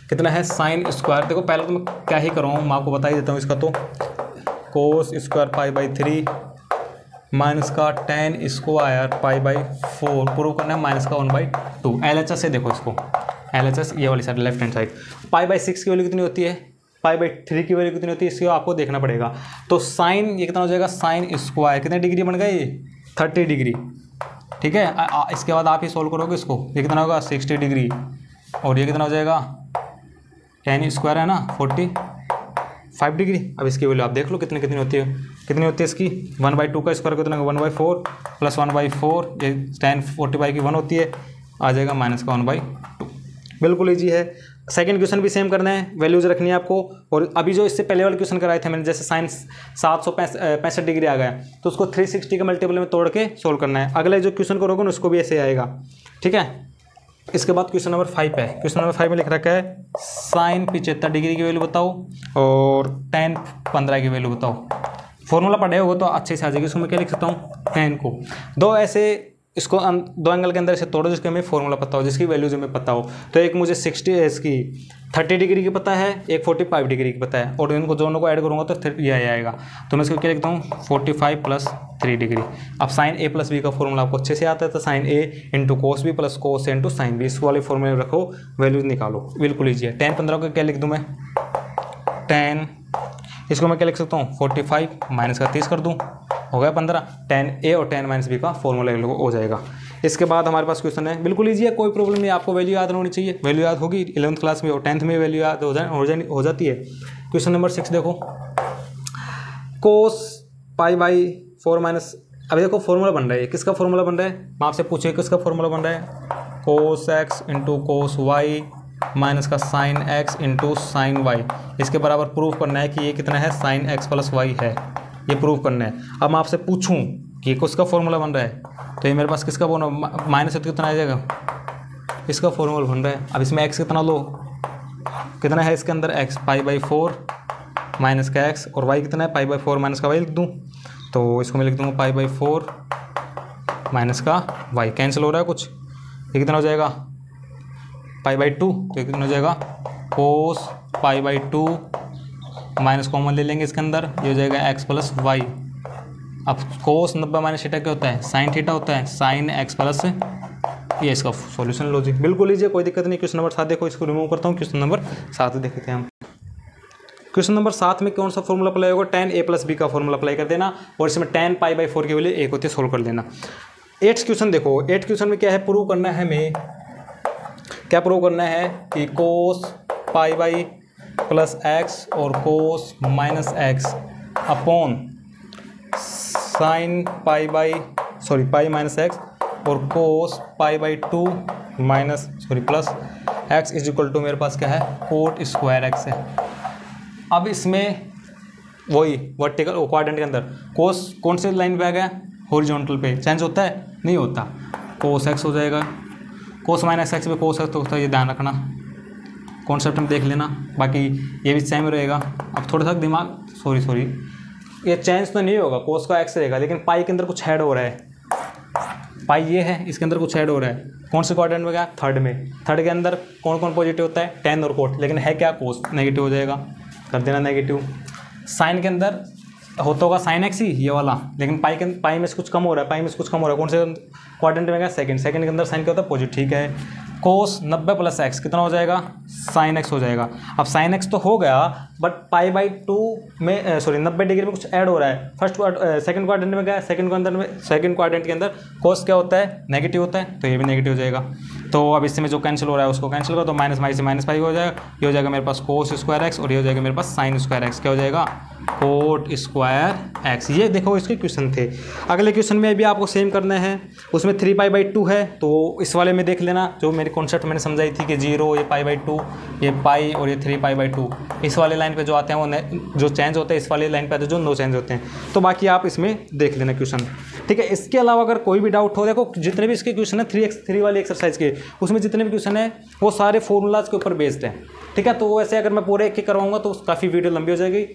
कितना है sin स्क्वायर। देखो पहले तो मैं क्या ही करूँ, मैं आपको बता ही देता हूँ इसका, तो cos स्क्वायर π/3 माइनस का tan स्क्वायर π/4 प्रूव करना है, माइनस का 1/2। LHS से देखो इसको, LHS ये वाली साइड लेफ्ट हैंड साइड, π/6 की वैल्यू कितनी होती है, π/3 की वैल्यू कितनी होती है, इसको आपको देखना पड़ेगा। तो साइन ये कितना हो जाएगा, sin स्क्वायर कितने डिग्री बन गए, 30 डिग्री, ठीक है। इसके बाद आप ही सोल्व करोगे इसको, ये कितना होगा 60 डिग्री, और ये कितना हो जाएगा tan स्क्वायर है ना 45 डिग्री। अब इसकी वैल्यू आप देख लो कितनी कितनी होती है, कितनी होती है इसकी, 1/2 का स्क्वायर कितना 1/4 प्लस 1/4, ये tan 45 की 1 होती है, आ जाएगा माइनस का 1/2। बिल्कुल ईजी है। सेकंड क्वेश्चन भी सेम करना है, वैल्यूज रखनी है आपको। और अभी जो इससे पहले वाले क्वेश्चन कराए थे मैंने, जैसे साइन 765 डिग्री आ गया, तो उसको 360 के मल्टीपल में तोड़ के सोल्व करना है। अगले जो क्वेश्चन करोगे ना उसको भी ऐसे आएगा, ठीक है। इसके बाद क्वेश्चन नंबर 5 है। क्वेश्चन नंबर 5 में लिख रखा है साइन 75 डिग्री की वैल्यू बताओ और tan 15 की वैल्यू बताओ। फॉर्मूला पढ़े होगा तो अच्छे से आ जाएगी। इसको मैं क्या लिख सकता हूँ, tan को दो ऐसे, इसको दो एंगल के अंदर से तोड़ो जिसके हमें फॉर्मूला पता हो, जिसकी वैल्यूज हमें पता हो। तो एक मुझे 30 डिग्री की पता है, एक 45 डिग्री की पता है, और इनको दोनों को ऐड करूँगा तो ये आएगा। तो मैं इसको क्या लिखता हूँ 45 + 3 डिग्री। अब साइन a + b का फॉर्मूला आपको अच्छे से आता है, तो sine a × cos b + cos a × sine b, इस वाले फॉर्मूले रखो, वैल्यूज निकालो, बिल्कुल ईजी है। tan 15 को क्या लिख दूँ मैं, tan इसको मैं क्या लिख सकता हूँ 45 माइनस का 30 कर दूँ, हो गया 15। tan a और tan - b का फॉर्मूला हो जाएगा। इसके बाद हमारे पास क्वेश्चन है, बिल्कुल ईजी है, कोई प्रॉब्लम नहीं, आपको वैल्यू याद होनी चाहिए। वैल्यू याद होगी 11th क्लास में और 10th में वैल्यू याद हो जाती है। क्वेश्चन नंबर 6 देखो, cos π/4 माइनस, अभी देखो फॉर्मूला बन रहा है, किसका फॉर्मूला बन रहा है, मैं आपसे पूछिए किसका फॉर्मूला बन रहा है, cos x × cos y minus का sin x × sin y। इसके बराबर प्रूफ करना है कि ये कितना है sin x + y है, ये प्रूफ करना है। अब मैं आपसे पूछूं कि ये किसका फॉर्मूला बन रहा है, तो ये मेरे पास किसका बोना, माइनस है तो कितना आ जाएगा, इसका फॉर्मूला बन रहा है। अब इसमें x कितना लो, कितना है इसके अंदर x, π/4 माइनस का x, और y कितना है π/4 माइनस का y लिख दूँ, तो इसको मैं लिख दूँगा π/4 माइनस का y, कैंसिल हो रहा है कुछ, ये कितना हो जाएगा π/2, तो कितना हो जाएगा cos π/2 माइनस कॉमन ले लेंगे इसके अंदर, ये हो जाएगा x + y। अब cos 90 माइनस थीटा क्या होता है, sin थीटा होता है, sin x + ये इसका सॉल्यूशन लॉजिक, बिल्कुल लीजिए, कोई दिक्कत नहीं। क्वेश्चन नंबर 7 देखो, इसको रिमूव करता हूँ। क्वेश्चन नंबर 7 देखते हैं हम। क्वेश्चन नंबर 7 में कौन सा फॉर्मूला अप्लाई होगा, tan a + b का फॉर्मूला अप्लाई कर देना, और इसमें tan π/4 की वैल्यू 1 होती है, सोल्व कर देना। 8th क्वेश्चन देखो, 8th क्वेश्चन में क्या है, प्रूव करना है हमें, क्या प्रूव करना है कि cos π/x और cos - x upon sin π - x और cos π/2 plus x is equal to मेरे पास क्या है cot² x है। अब इसमें वही वर्टिकल क्वाड्रेंट के अंदर कोस कौन से लाइन पे आ गया, हॉरिजॉन्टल पे, चेंज होता है, नहीं होता, कोस एक्स हो जाएगा, कोस माइनस एक्स पे कोस एक्स तो होता है, ये ध्यान रखना, कॉन्सेप्ट में देख लेना, बाकी ये भी सेम रहेगा। अब थोड़ा सा दिमाग सॉरी ये चेंज तो नहीं होगा, कोस का एक्स रहेगा, लेकिन पाई के अंदर कुछ ऐड हो रहा है, पाई ये है, इसके अंदर कुछ ऐड हो रहा है, कौन से क्वाड्रेंट में गया, थर्ड में, थर्ड के अंदर कौन कौन पॉजिटिव होता है, टेन और कोट, लेकिन है क्या, कोस, नेगेटिव हो जाएगा, कर देना नेगेटिव। साइन के अंदर होता होगा साइन एक्स ही ये वाला, लेकिन पाई में से कुछ कम हो रहा है, पाई में से कुछ कम हो रहा है, कौन से क्वाड्रेंट में गया, सेकंड के अंदर साइन क्या होता है, पॉजिटिव, ठीक है। कोस 90 प्लस एक्स कितना हो जाएगा, साइन एक्स हो जाएगा। अब साइन एक्स तो हो गया, बट पाई बाई 2 में 90 डिग्री में कुछ ऐड हो रहा है, सेकंड क्वाड्रेंट में गया, सेकंड क्वाड्रेंट के अंदर कोस क्या होता है, नेगेटिव होता है, तो ये भी नेगेटिव हो जाएगा। तो अब इससे में जो कैंसिल हो रहा है उसको कैंसिल करो, तो माइनस पाई से माइनस पाई हो जाएगा, ये हो जाएगा मेरे पास कोस स्क्वायर एक्स, और ये हो जाएगा मेरे पास साइन स्क्वायर एक्स, क्या हो जाएगा, कोट स्क्वायर एक्स। ये देखो इसके क्वेश्चन थे। अगले क्वेश्चन में भी आपको सेम करना है, उसमें 3π/2 है, तो इस वाले में देख लेना, जो मेरी कॉन्सेप्ट मैंने समझाई थी कि 0, ये π/2, ये पाई और ये 3π/2, इस वाले लाइन पे जो आते हैं वो जो चेंज होते हैं, इस वाले लाइन पे आते हैं जो नो चेंज होते हैं। तो बाकी आप इसमें देख लेना क्वेश्चन, ठीक है। इसके अलावा अगर कोई भी डाउट हो, देखो जितने भी इसके क्वेश्चन है 3x3 वाली एक्सरसाइज के, उसमें जितने भी क्वेश्चन है वो सारे फॉर्मूलाज के ऊपर बेस्ड हैं, ठीक है। तो वैसे अगर मैं पूरे एक करवाऊंगा तो काफ़ी वीडियो लंबी हो जाएगी।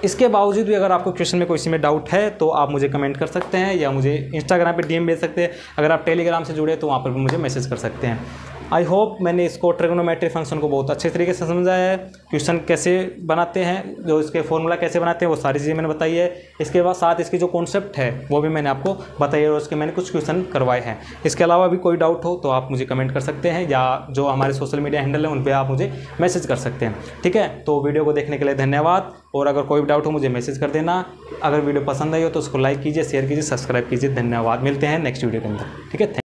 इसके बावजूद भी अगर आपको क्वेश्चन में कोई सी में डाउट है तो आप मुझे कमेंट कर सकते हैं, या मुझे इंस्टाग्राम पे डीएम भेज सकते हैं। अगर आप टेलीग्राम से जुड़े तो वहाँ पर भी मुझे मैसेज कर सकते हैं। आई होप मैंने इसको ट्रिग्नोमेट्री फंक्शन को बहुत अच्छे तरीके से समझाया है, क्वेश्चन कैसे बनाते हैं, जो इसके फॉर्मूला कैसे बनाते हैं वो सारी चीज़ें मैंने बताई है। इसके बाद साथ इसकी जो कॉन्सेप्ट है वो भी मैंने आपको बताई है, और उसके मैंने कुछ क्वेश्चन करवाए हैं। इसके अलावा भी कोई डाउट हो तो आप मुझे कमेंट कर सकते हैं, या जो हमारे सोशल मीडिया हैंडल है उन पर आप मुझे मैसेज कर सकते हैं, ठीक है। तो वीडियो को देखने के लिए धन्यवाद, और अगर कोई भी डाउट हो मुझे मैसेज कर देना। अगर वीडियो पसंद आई हो तो उसको लाइक कीजिए, शेयर कीजिए, सब्सक्राइब कीजिए। धन्यवाद, मिलते हैं नेक्स्ट वीडियो के अंदर, ठीक है। थैंक